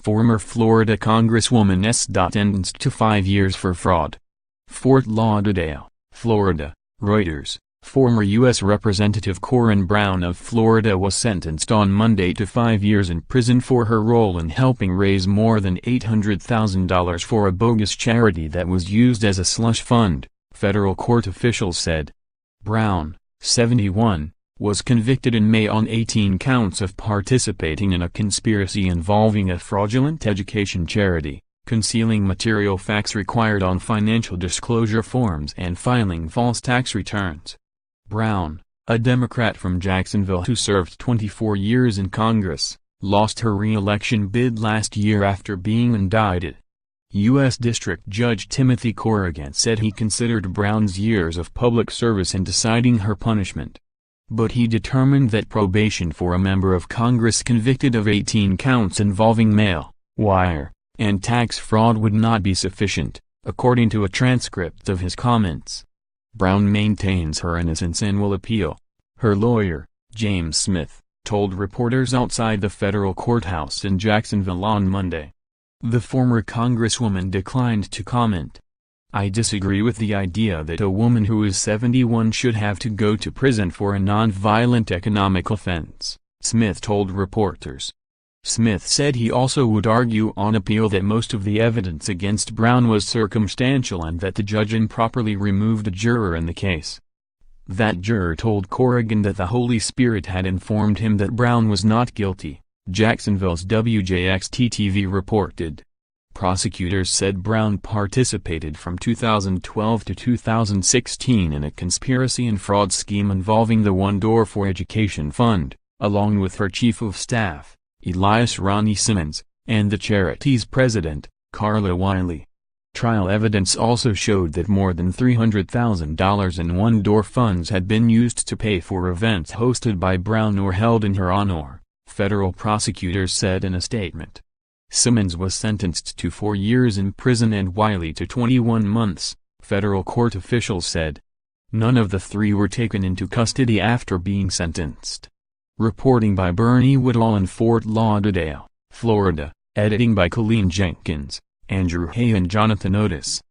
Former Florida Congresswoman s.entenced to 5 years for fraud. Fort Lauderdale, Florida, Reuters. Former U.S. Representative Corrine Brown of Florida was sentenced on Monday to 5 years in prison for her role in helping raise more than $800,000 for a bogus charity that was used as a slush fund, federal court officials said. Brown, 71, was convicted in May on 18 counts of participating in a conspiracy involving a fraudulent education charity, concealing material facts required on financial disclosure forms and filing false tax returns. Brown, a Democrat from Jacksonville who served 24 years in Congress, lost her re-election bid last year after being indicted. U.S. District Judge Timothy Corrigan said he considered Brown's years of public service in deciding her punishment. But he determined that probation for a member of Congress convicted of 18 counts involving mail, wire, and tax fraud would not be sufficient, according to a transcript of his comments. Brown maintains her innocence and will appeal. Her lawyer, James Smith, told reporters outside the federal courthouse in Jacksonville on Monday. The former congresswoman declined to comment. "I disagree with the idea that a woman who is 71 should have to go to prison for a non-violent economic offense," Smith told reporters. Smith said he also would argue on appeal that most of the evidence against Brown was circumstantial and that the judge improperly removed a juror in the case. That juror told Corrigan that the Holy Spirit had informed him that Brown was not guilty, Jacksonville's WJXT-TV reported. Prosecutors said Brown participated from 2012 to 2016 in a conspiracy and fraud scheme involving the One Door for Education Fund, along with her chief of staff, Elias Ronnie Simmons, and the charity's president, Carla Wiley. Trial evidence also showed that more than $300,000 in One Door funds had been used to pay for events hosted by Brown or held in her honor, federal prosecutors said in a statement. Simmons was sentenced to 4 years in prison and Wiley to 21 months, federal court officials said. None of the three were taken into custody after being sentenced. Reporting by Bernie Woodall in Fort Lauderdale, Florida, editing by Colleen Jenkins, Andrew Hay and Jonathan Otis.